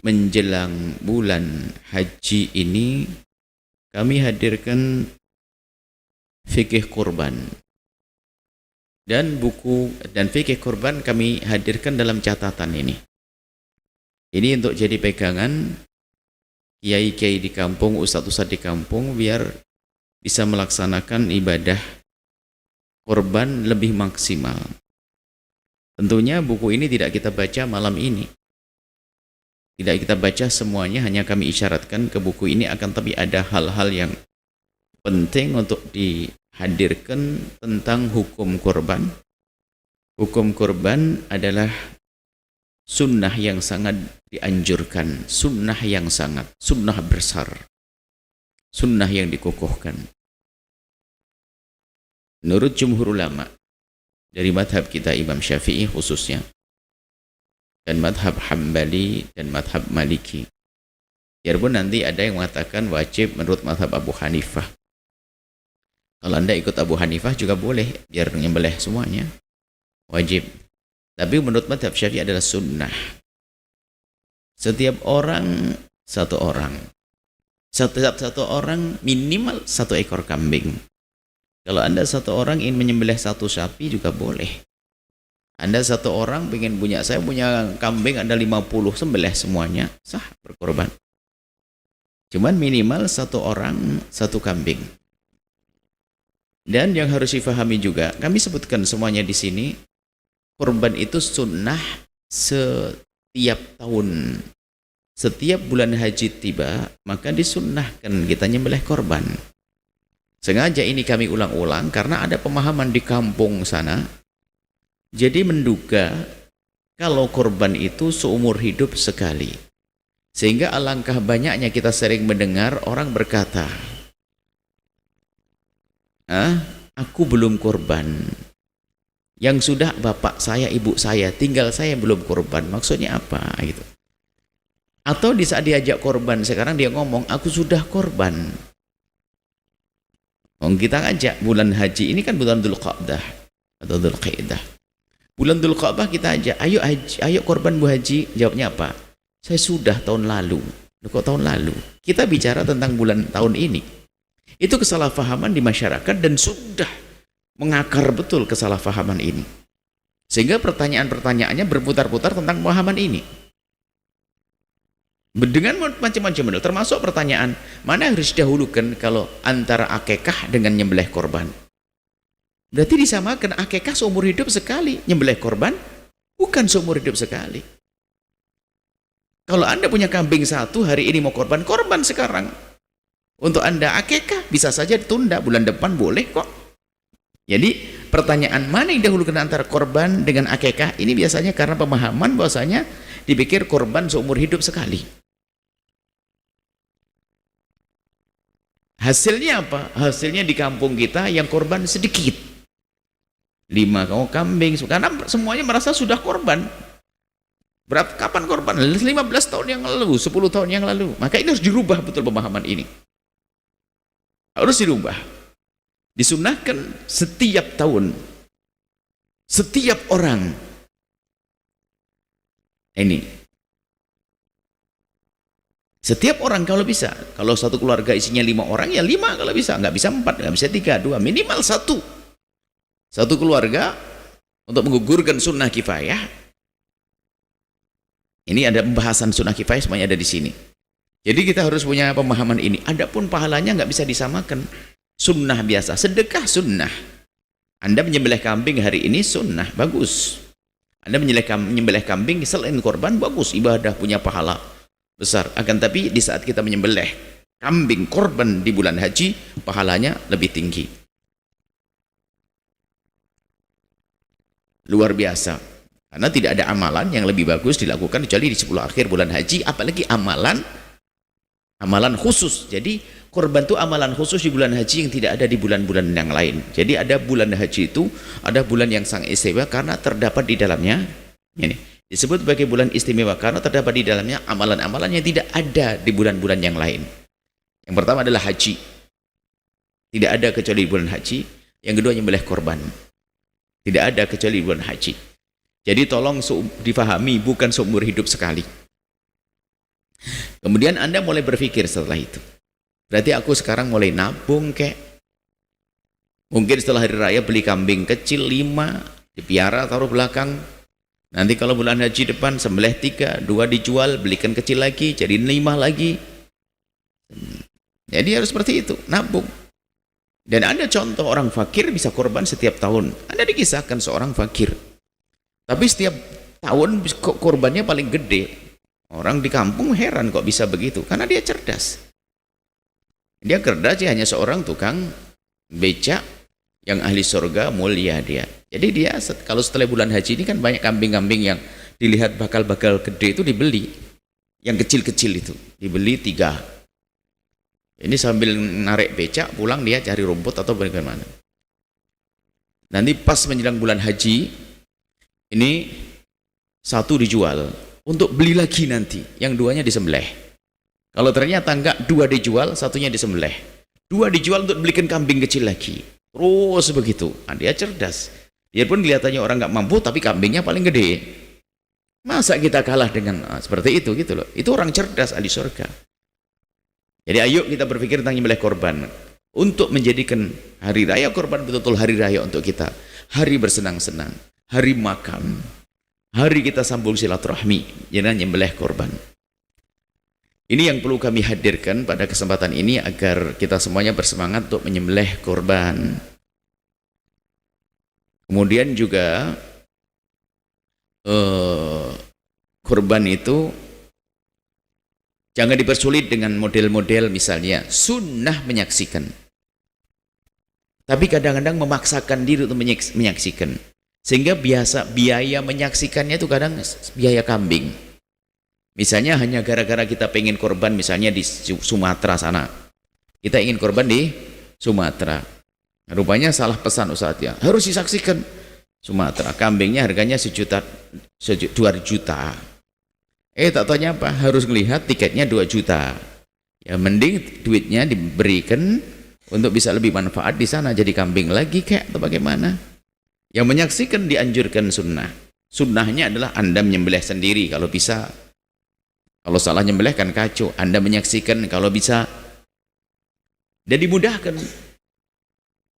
menjelang bulan haji ini kami hadirkan fikih kurban, dan buku dan fikih kurban kami hadirkan dalam catatan ini. Ini untuk jadi pegangan kiai-kiai di kampung, ustadz-ustadz di kampung, biar bisa melaksanakan ibadah kurban lebih maksimal. Tentunya buku ini tidak kita baca malam ini, tidak kita baca semuanya, hanya kami isyaratkan ke buku ini, akan tapi ada hal-hal yang penting untuk dihadirkan tentang hukum kurban. Hukum kurban adalah sunnah yang sangat dianjurkan, sunnah yang sangat, sunnah besar, sunnah yang dikukuhkan. Menurut jumhur ulama, dari madhab kita Imam Syafi'i khususnya, dan madhab Hambali dan madhab Maliki, biarpun nanti ada yang mengatakan wajib menurut madhab Abu Hanifah. Kalau anda ikut Abu Hanifah juga boleh, biar nyembelih semuanya, wajib. Tapi menurut madhab Syafi'i adalah sunnah. Setiap orang satu orang, satu orang minimal 1 ekor kambing. Kalau anda satu orang ingin menyembelih 1 sapi juga boleh. Anda satu orang ingin punya, saya punya kambing ada 50, sembelih semuanya, sah berkorban. Cuman minimal 1 orang 1 kambing. Dan yang harus difahami juga, kami sebutkan semuanya di sini, kurban itu sunnah setiap tahun. Setiap bulan haji tiba, maka disunnahkan kita nyembelih korban. Sengaja ini kami ulang-ulang karena ada pemahaman di kampung sana. Jadi menduga kalau korban itu seumur hidup sekali. Sehingga alangkah banyaknya kita sering mendengar orang berkata, aku belum korban. Yang sudah bapak saya, ibu saya, tinggal saya belum korban. Maksudnya apa? Gitu. Atau di saat diajak korban, sekarang dia ngomong, aku sudah korban. Kita ngajak bulan haji, ini kan bulan Dzulqa'dah atau Dzulqa'dah. Bulan Dzulqa'dah kita ajak, ayo korban Bu Haji. Jawabnya apa? Saya sudah tahun lalu. Kok tahun lalu? Kita bicara tentang bulan tahun ini. Itu kesalahpahaman di masyarakat dan sudah mengakar betul kesalahpahaman ini. Sehingga pertanyaan-pertanyaannya berputar-putar tentang pemahaman ini. Dengan macam-macam model, termasuk pertanyaan, mana yang harus didahulukan kalau antara akekah dengan nyembelih korban? Berarti disamakan, akekah seumur hidup sekali, nyembelih korban bukan seumur hidup sekali. Kalau anda punya kambing 1, hari ini mau korban, korban sekarang. Untuk anda akekah bisa saja ditunda, bulan depan boleh kok. Jadi pertanyaan mana yang didahulukan antara korban dengan akekah, ini biasanya karena pemahaman bahwasanya dipikir korban seumur hidup sekali. Hasilnya apa? Hasilnya di kampung kita yang korban sedikit. 5 kambing, karena semuanya merasa sudah korban. Kapan korban? 15 tahun yang lalu, 10 tahun yang lalu. Maka ini harus dirubah betul pemahaman ini. Harus dirubah. Disunahkan setiap tahun. Setiap orang. Ini. Setiap orang kalau bisa. Kalau satu keluarga isinya 5 orang, ya 5 kalau bisa. Nggak bisa 4, nggak bisa 3, 2. Minimal 1. Satu keluarga untuk menggugurkan sunnah kifayah. Ini ada pembahasan sunnah kifayah, semuanya ada di sini. Jadi kita harus punya pemahaman ini. Adapun pahalanya nggak bisa disamakan. Sunnah biasa, sedekah sunnah. Anda menyembelih kambing hari ini sunnah, bagus. Anda menyembelih kambing selain korban, bagus, ibadah, punya pahala besar. Akan tapi di saat kita menyembelih kambing korban di bulan haji, pahalanya lebih tinggi. Luar biasa. Karena tidak ada amalan yang lebih bagus dilakukan kecuali di 10 akhir bulan haji, apalagi amalan khusus. Jadi korban itu amalan khusus di bulan haji yang tidak ada di bulan-bulan yang lain. Jadi ada bulan haji itu, ada bulan yang sangat istimewa karena terdapat di dalamnya, ini disebut sebagai bulan istimewa karena terdapat di dalamnya amalan-amalan yang tidak ada di bulan-bulan yang lain. Yang pertama adalah haji. Tidak ada kecuali di bulan haji. Yang kedua nyembelih korban. Tidak ada kecuali di bulan haji. Jadi tolong difahami, bukan seumur hidup sekali. Kemudian Anda mulai berpikir setelah itu. Berarti aku sekarang mulai nabung kek. Mungkin setelah hari raya beli kambing kecil 5, dipiara taruh belakang. Nanti kalau bulan haji depan sembelih 3, 2 dijual, belikan kecil lagi, jadi 5 lagi. Jadi harus seperti itu, nabung. Dan ada contoh orang fakir bisa korban setiap tahun. Ada dikisahkan seorang fakir. Tapi setiap tahun korbannya paling gede. Orang di kampung heran kok bisa begitu, karena dia cerdas. Dia cerdas, dia hanya seorang tukang becak yang ahli surga, mulia dia. Jadi dia kalau setelah bulan haji ini kan banyak kambing-kambing yang dilihat bakal-bakal gede itu dibeli. Yang kecil-kecil itu dibeli 3. Ini sambil narik becak pulang dia cari rumput atau bagaimana. Nanti pas menjelang bulan haji ini 1 dijual untuk beli lagi nanti, yang 2-nya disembelih. Kalau ternyata enggak, 2 dijual, 1-nya disembelih. 2 dijual untuk belikan kambing kecil lagi. Terus begitu. Nah, dia cerdas. Dia pun kelihatannya orang enggak mampu tapi kambingnya paling gede. Masa kita kalah dengan seperti itu gitu loh. Itu orang cerdas ahli surga. Jadi ayo kita berpikir tentang menyembelih korban untuk menjadikan hari raya korban betul-betul hari raya untuk kita, hari bersenang-senang, hari makan, hari kita sambung silaturahmi, jangan menyembelih korban. Ini yang perlu kami hadirkan pada kesempatan ini agar kita semuanya bersemangat untuk menyembelih korban. Kemudian juga korban itu jangan dipersulit dengan model-model misalnya sunnah menyaksikan. Tapi kadang-kadang memaksakan diri untuk menyaksikan. Sehingga biaya menyaksikannya itu kadang biaya kambing. Misalnya hanya gara-gara kita pengen korban misalnya di Sumatera sana. Kita ingin korban di Sumatera. Rupanya salah pesan ustadznya. Harus disaksikan Sumatera. Kambingnya harganya 1 juta, 2 juta. Tak taunya apa? Harus melihat tiketnya 2 juta. Ya mending duitnya diberikan untuk bisa lebih manfaat di sana jadi kambing lagi kayak atau bagaimana. Yang menyaksikan dianjurkan sunnah. Sunnahnya adalah Anda menyembelih sendiri kalau bisa. Kalau salah nyembelih kan kacau. Anda menyaksikan kalau bisa. Dan dimudahkan.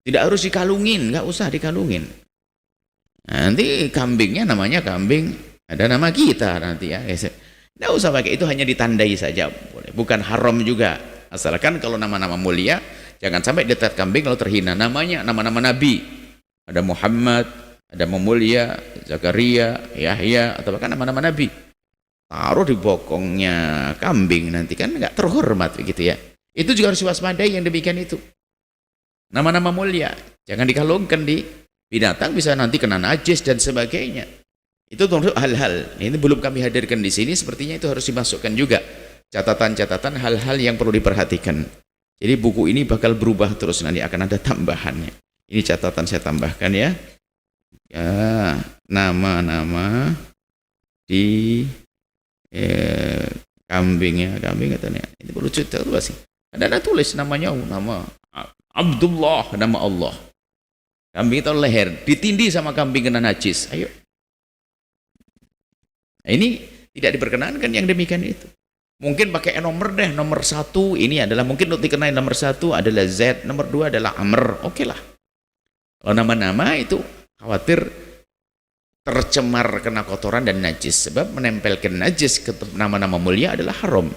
Tidak harus dikalungin, nggak usah dikalungin. Nanti kambingnya namanya kambing, ada nama kita nanti ya. Nggak usah pakai, itu hanya ditandai saja. Bukan haram juga. Asalkan kalau nama-nama mulia, jangan sampai dekat kambing lalu terhina. Namanya nama-nama Nabi. Ada Muhammad, ada Mulia, Zakaria, Yahya, atau bahkan nama-nama Nabi. Taruh di bokongnya kambing nanti kan nggak terhormat begitu ya. Itu juga harus diwaspadai yang demikian itu. Nama-nama mulia, jangan dikalungkan di binatang, bisa nanti kena najis dan sebagainya. Itu termasuk hal-hal, ini belum kami hadirkan di sini, sepertinya itu harus dimasukkan juga. Catatan-catatan hal-hal yang perlu diperhatikan. Jadi buku ini bakal berubah terus, nanti akan ada tambahannya. Ini catatan saya tambahkan ya. Ya, nama-nama di kambingnya, kambing katanya. Ini perlu cerita sih. Ada tulis namanya, nama Abdullah, nama Allah. Kambing itu leher, ditindih sama kambing kena najis. Ayo. Nah, ini tidak diperkenankan yang demikian itu. Mungkin pakai nomor deh, nomor 1 ini adalah mungkin untuk dikenai nomor 1 adalah Z, nomor 2 adalah Amr. Oke lah. Kalau nama-nama itu khawatir tercemar kena kotoran dan najis, sebab menempelkan najis ke nama-nama mulia adalah haram.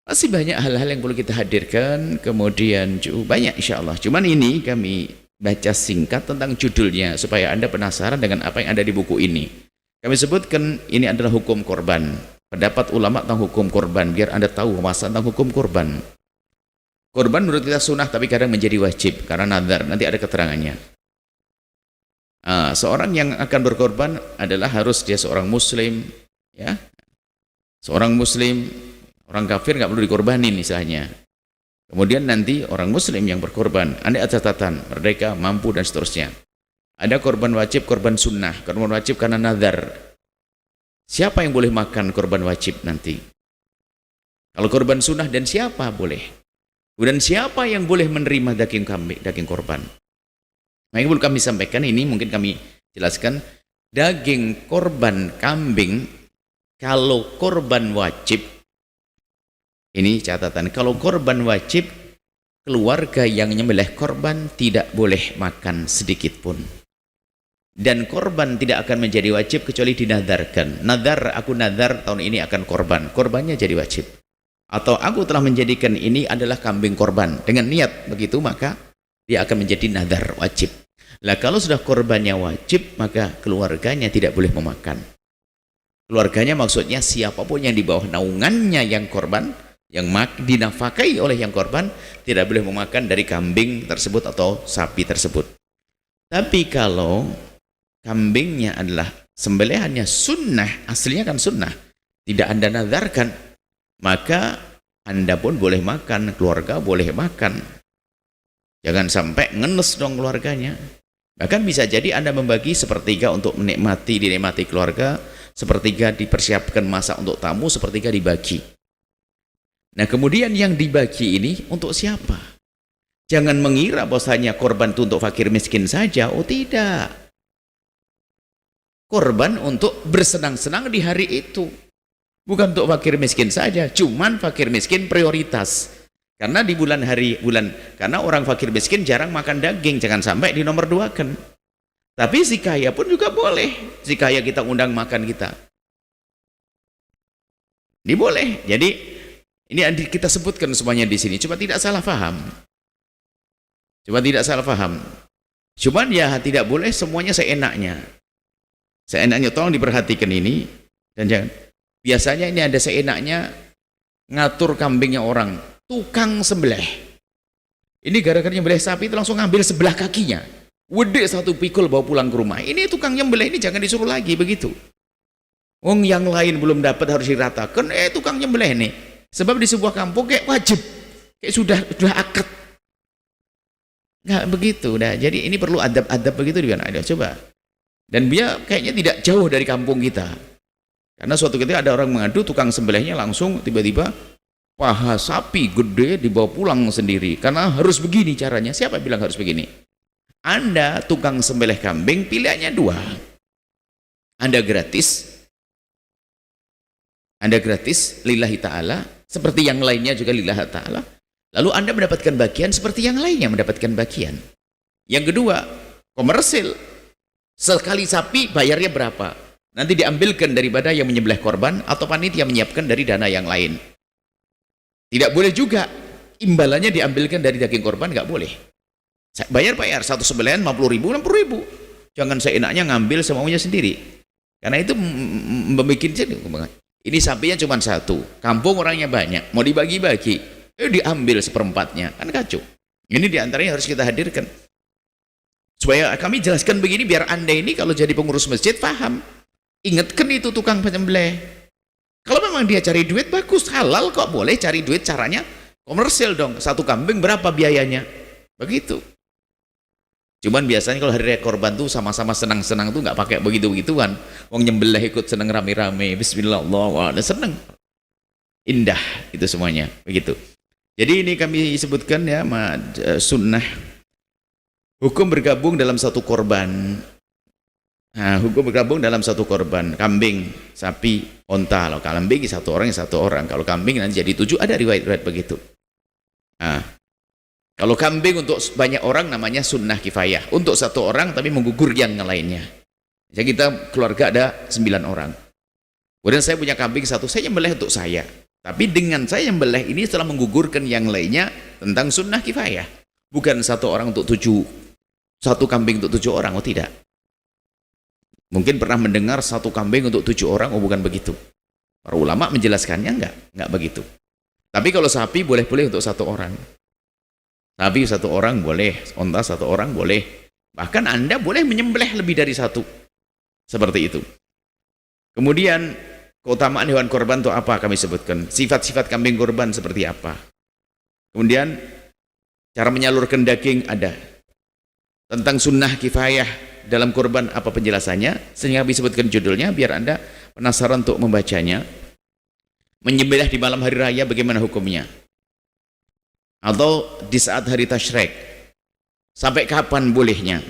Masih banyak hal-hal yang perlu kita hadirkan, kemudian banyak insya Allah. Cuman ini kami baca singkat tentang judulnya supaya Anda penasaran dengan apa yang ada di buku ini. Kami sebutkan ini adalah hukum korban, pendapat ulama tentang hukum korban, biar Anda tahu masa tentang hukum korban. Korban menurut kita sunnah tapi kadang menjadi wajib karena nazar, nanti ada keterangannya. Seorang yang akan berkorban adalah harus dia seorang muslim, ya, seorang muslim. Orang kafir nggak perlu dikorbanin misalnya. Kemudian nanti orang muslim yang berkorban, ada catatan, merdeka, mampu dan seterusnya. Ada korban wajib, korban sunnah. Korban wajib karena nazar. Siapa yang boleh makan korban wajib nanti? Kalau korban sunnah dan siapa boleh? Dan siapa yang boleh menerima daging kambing, daging korban? Nah, yang perlu kami sampaikan ini mungkin kami jelaskan. Daging korban kambing kalau korban wajib Ini catatan. Kalau korban wajib, keluarga yang menyembelih korban tidak boleh makan sedikit pun. Dan korban tidak akan menjadi wajib kecuali dinadarkan. Nadar, aku nadar tahun ini akan korban. Korbannya jadi wajib. Atau aku telah menjadikan ini adalah kambing korban. Dengan niat begitu, maka dia akan menjadi nadar wajib. Lah kalau sudah korbannya wajib, maka keluarganya tidak boleh memakan. Keluarganya maksudnya siapapun yang di bawah naungannya yang korban, yang dinafkahi oleh yang korban, tidak boleh memakan dari kambing tersebut atau sapi tersebut. Tapi kalau kambingnya adalah sembelihannya sunnah, aslinya kan sunnah, tidak Anda nadarkan, maka Anda pun boleh makan, keluarga boleh makan. Jangan sampai ngenes dong keluarganya. Bahkan bisa jadi Anda membagi sepertiga untuk dinikmati keluarga, sepertiga dipersiapkan masak untuk tamu, sepertiga dibagi. Nah kemudian yang dibagi ini untuk siapa? Jangan mengira bahwasanya korban itu untuk fakir miskin saja. Oh tidak. Korban untuk bersenang-senang di hari itu. Bukan untuk fakir miskin saja. Cuman fakir miskin prioritas. Karena di karena orang fakir miskin jarang makan daging. Jangan sampai di nomor 2-kan. Tapi si kaya pun juga boleh. Si kaya kita undang makan kita. Ini boleh. Jadi ini kita sebutkan semuanya di sini. Coba tidak salah paham. Cuman ya tidak boleh semuanya seenaknya. Seenaknya tolong diperhatikan ini. Dan jangan. Biasanya ini ada seenaknya ngatur kambingnya orang. Tukang sembelih. Ini gara-gara nyembelih sapi itu langsung ngambil sebelah kakinya. Wedek satu pikul bawa pulang ke rumah. Ini tukang nyembelih ini jangan disuruh lagi begitu. Wong yang lain belum dapat harus diratakan. Tukang nyembelih nih. Sebab di sebuah kampung kayak wajib, kayak sudah akad. Nggak begitu. Nah, jadi ini perlu adab-adab begitu di mana ada. Coba. Dan dia kayaknya tidak jauh dari kampung kita. Karena suatu ketika ada orang mengadu, tukang sembelihnya langsung tiba-tiba paha sapi gede dibawa pulang sendiri. Karena harus begini caranya. Siapa bilang harus begini? Anda tukang sembelih kambing, pilihannya 2. Anda gratis lillahi ta'ala, seperti yang lainnya juga lillahi ta'ala. Lalu Anda mendapatkan bagian seperti yang lainnya mendapatkan bagian. Yang kedua, komersil. Sekali sapi bayarnya berapa? Nanti diambilkan daripada yang menyembelih korban atau panitia menyiapkan dari dana yang lain. Tidak boleh juga imbalannya diambilkan dari daging korban, nggak boleh. Bayar satu sembelihan 50.000, 60.000. Jangan seenaknya ngambil semaunya sendiri. Karena itu membuat ini sapinya cuma 1, kampung orangnya banyak, mau dibagi-bagi, diambil seperempatnya, kan kacau. Ini diantaranya harus kita hadirkan. Supaya kami jelaskan begini, biar Anda ini kalau jadi pengurus masjid paham. Ingatkan itu tukang penyembelih. Kalau memang dia cari duit, bagus, halal kok, boleh cari duit, caranya komersil dong. 1 kambing berapa biayanya? Begitu. Cuman biasanya kalau hari raya korban tuh sama-sama senang-senang tuh nggak pakai begitu-begituan. Wong nyembelih ikut seneng rame-rame, bismillah, Allah, seneng. Indah itu semuanya, begitu. Jadi ini kami sebutkan ya, sunnah. Hukum bergabung dalam satu korban. Nah, hukum bergabung dalam satu korban. Kambing, sapi, onta. Kalau kambing 1 orang. Kalau kambing nanti jadi 7, ada riwayat-riwayat begitu. Nah, kalau kambing untuk banyak orang namanya sunnah kifayah. Untuk 1 orang tapi menggugur yang lainnya. Jadi kita keluarga ada 9 orang. Kemudian saya punya kambing 1, saya nyembelih untuk saya. Tapi dengan saya nyembelih ini setelah menggugurkan yang lainnya tentang sunnah kifayah. Bukan 1 orang untuk 7, 1 kambing untuk 7 orang, oh tidak. Mungkin pernah mendengar 1 kambing untuk 7 orang, oh bukan begitu. Para ulama menjelaskannya enggak begitu. Tapi kalau sapi boleh-boleh untuk 1 orang. Sapi 1 orang boleh, onta 1 orang boleh. Bahkan Anda boleh menyembelih lebih dari 1. Seperti itu. Kemudian keutamaan hewan korban itu apa kami sebutkan. Sifat-sifat kambing korban seperti apa. Kemudian cara menyalurkan daging ada. Tentang sunnah kifayah dalam korban apa penjelasannya. Sehingga kami sebutkan judulnya biar Anda penasaran untuk membacanya. Menyembelih di malam hari raya bagaimana hukumnya? Atau di saat hari tasyrik, sampai kapan bolehnya?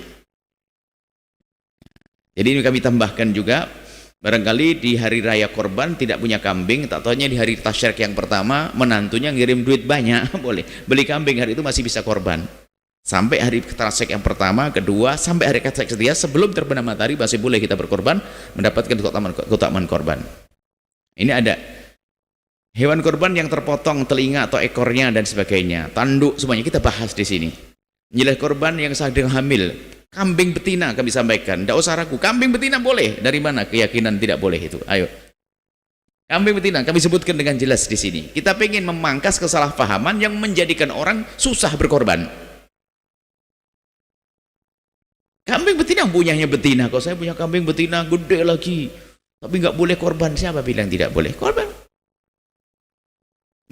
Jadi ini kami tambahkan juga Barangkali di hari raya korban tidak punya kambing, tak taunya di hari tasyrik yang pertama menantunya ngirim duit banyak, boleh beli kambing, hari itu masih bisa korban. Sampai hari tasyrik yang pertama, kedua, sampai hari tasyrik ketiga sebelum terbenam matahari masih boleh kita berkorban, mendapatkan keutamaan korban. Ini ada hewan korban yang terpotong telinga atau ekornya dan sebagainya, tanduk, semuanya kita bahas di sini. Menyembelih korban yang sedang hamil, kambing betina kami sampaikan, tidak usah ragu, kambing betina boleh. Dari mana keyakinan tidak boleh itu? Ayo, kambing betina kami sebutkan dengan jelas di sini. Kita ingin memangkas kesalahpahaman yang menjadikan orang susah berkorban. Kambing betina punyanya betina, kok saya punya kambing betina gede lagi, tapi nggak boleh korban. Siapa bilang tidak boleh korban?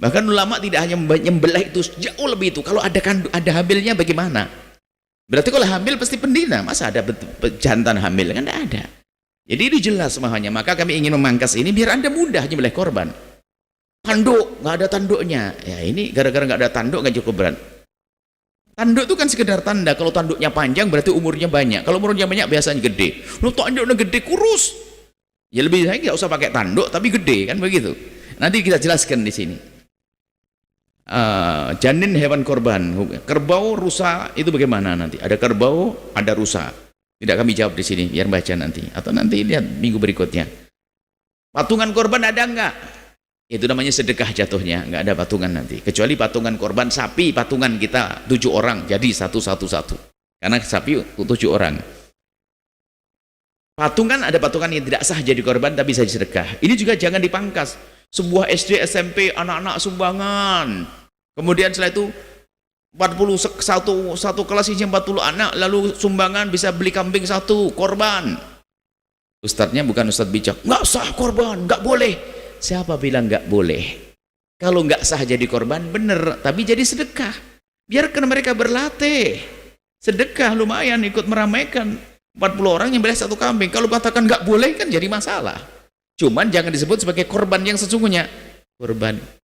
Bahkan ulama tidak hanya menyembelih itu, jauh lebih itu. Kalau ada hamilnya bagaimana? Berarti kalau hamil pasti betina, masa ada jantan hamil? Kan tidak ada. Jadi itu jelas semuanya. Maka kami ingin memangkas ini biar Anda mudah menyembelih korban. Tanduk, nggak ada tanduknya. Ya ini gara-gara nggak ada tanduk nggak cukup berat. Tanduk itu kan sekedar tanda. Kalau tanduknya panjang berarti umurnya banyak. Kalau umurnya banyak biasanya gede. Lu tanduknya gede kurus, ya lebih baik nggak usah pakai tanduk tapi gede, kan begitu. Nanti kita jelaskan di sini. Janin hewan korban, kerbau, rusa itu bagaimana nanti? Ada kerbau, ada rusa. Tidak kami jawab di sini, biar baca nanti. Atau nanti lihat minggu berikutnya. Patungan korban ada enggak? Itu namanya sedekah jatuhnya, enggak ada patungan nanti. Kecuali patungan korban sapi, patungan kita 7 orang, jadi satu. Karena sapi 7 orang. Patungan, ada patungan yang tidak sah jadi korban tapi bisa sedekah. Ini juga jangan dipangkas. Sebuah SD SMP anak-anak sumbangan. Kemudian setelah itu satu kelas isinya 40 anak, lalu sumbangan bisa beli kambing 1 korban. Ustadznya bukan ustadz bijak, nggak sah korban, nggak boleh. Siapa bilang nggak boleh? Kalau nggak sah jadi korban bener, tapi jadi sedekah. Biarkan mereka berlatih. Sedekah lumayan ikut meramaikan. 40 orang yang beli 1 kambing. Kalau katakan nggak boleh kan jadi masalah. Cuman jangan disebut sebagai korban yang sesungguhnya.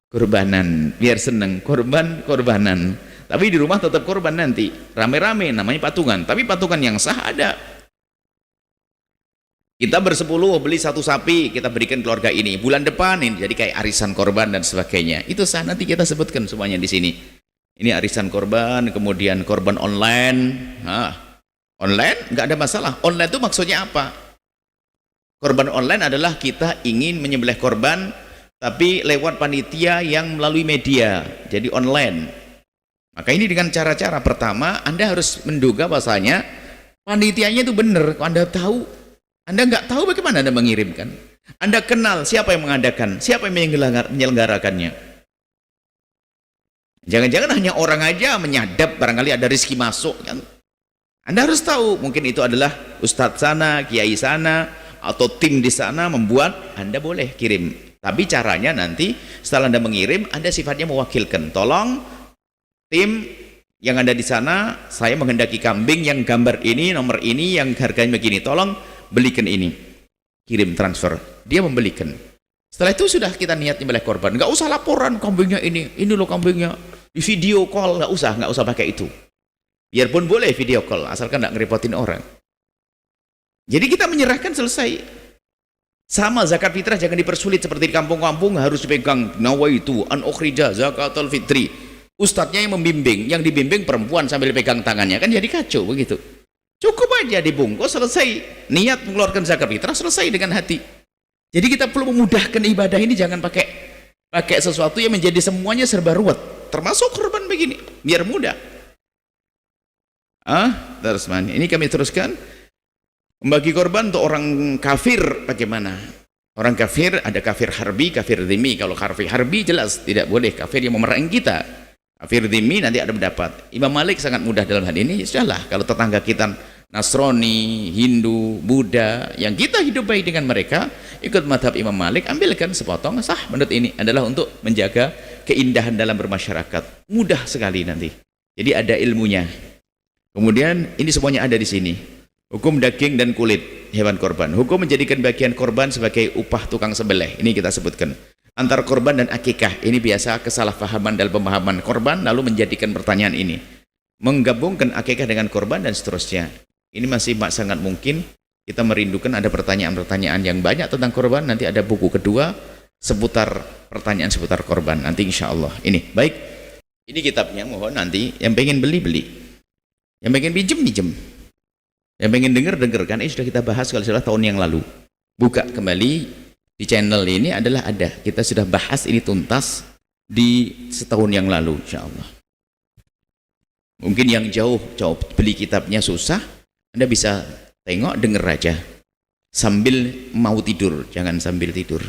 Korbanan, biar seneng. Korbanan. Tapi di rumah tetap korban nanti. Rame-rame namanya patungan. Tapi patungan yang sah ada. Kita bersepuluh beli 1 sapi, kita berikan keluarga ini. Bulan depan ini jadi kayak arisan korban dan sebagainya. Itu sah, nanti kita sebutkan semuanya di sini. Ini arisan korban, kemudian korban online. Online nggak ada masalah. Online itu maksudnya apa? Korban online adalah kita ingin menyembelih korban tapi lewat panitia yang melalui media, jadi online. Maka ini dengan cara-cara pertama Anda harus menduga bahasanya panitianya itu benar. Kalau Anda tahu, Anda nggak tahu bagaimana Anda mengirimkan. Anda kenal siapa yang mengadakan, siapa yang menyelenggarakannya. Jangan-jangan hanya orang aja menyadap barangkali ada rezeki masuk kan. Anda harus tahu, mungkin itu adalah ustadz sana, kiai sana, atau tim di sana membuat. Anda boleh kirim. Tapi caranya nanti setelah Anda mengirim, Anda sifatnya mewakilkan. Tolong tim yang ada di sana, saya menghendaki kambing yang gambar ini, nomor ini, yang harganya begini. Tolong belikan ini. Kirim transfer. Dia membelikan. Setelah itu sudah kita niat menyembelih korban. Nggak usah laporan kambingnya ini loh kambingnya. Di video call nggak usah pakai itu. Biarpun boleh video call, asalkan nggak ngerepotin orang. Jadi kita menyerahkan selesai. Sama zakat fitrah jangan dipersulit seperti di kampung-kampung harus dipegang nawaitu an ukhrija zakatul fitri. Ustadznya yang membimbing, yang dibimbing perempuan sambil pegang tangannya, kan jadi kacau begitu. Cukup aja dibungkus selesai. Niat mengeluarkan zakat fitrah selesai dengan hati. Jadi kita perlu memudahkan ibadah ini, jangan pakai sesuatu yang menjadi semuanya serba ruwet. Termasuk korban begini, biar mudah. Terus man, ini kami teruskan. Membagi korban untuk orang kafir bagaimana? Orang kafir ada kafir harbi, kafir dhimmi. Kalau kafir harbi jelas tidak boleh, kafir yang memerangi kita. Kafir dhimmi nanti ada pendapat. Imam Malik sangat mudah dalam hal ini. Sudahlah, kalau tetangga kita Nasrani, Hindu, Buddha, yang kita hidup baik dengan mereka, ikut madhab Imam Malik, ambilkan sepotong, sah menurut ini adalah untuk menjaga keindahan dalam bermasyarakat. Mudah sekali nanti. Jadi ada ilmunya. Kemudian ini semuanya ada di sini. Hukum daging dan kulit hewan korban. Hukum menjadikan bagian korban sebagai upah tukang sembelih. Ini kita sebutkan. Antara korban dan akikah. Ini biasa kesalahpahaman dalam pemahaman korban, lalu menjadikan pertanyaan ini. Menggabungkan akikah dengan korban dan seterusnya. Ini masih sangat mungkin kita merindukan ada pertanyaan-pertanyaan yang banyak tentang korban, nanti ada buku kedua seputar pertanyaan seputar korban nanti insya Allah. Ini baik, ini kitabnya, mohon nanti yang pengen beli, yang pengen pinjem, yang pengen denger kan ini sudah kita bahas kalau salah tahun yang lalu. Buka kembali di channel ini adalah ada, kita sudah bahas ini tuntas di setahun yang lalu insya Allah. Mungkin yang jauh beli kitabnya susah, Anda bisa tengok, denger aja sambil mau tidur, jangan sambil tidur.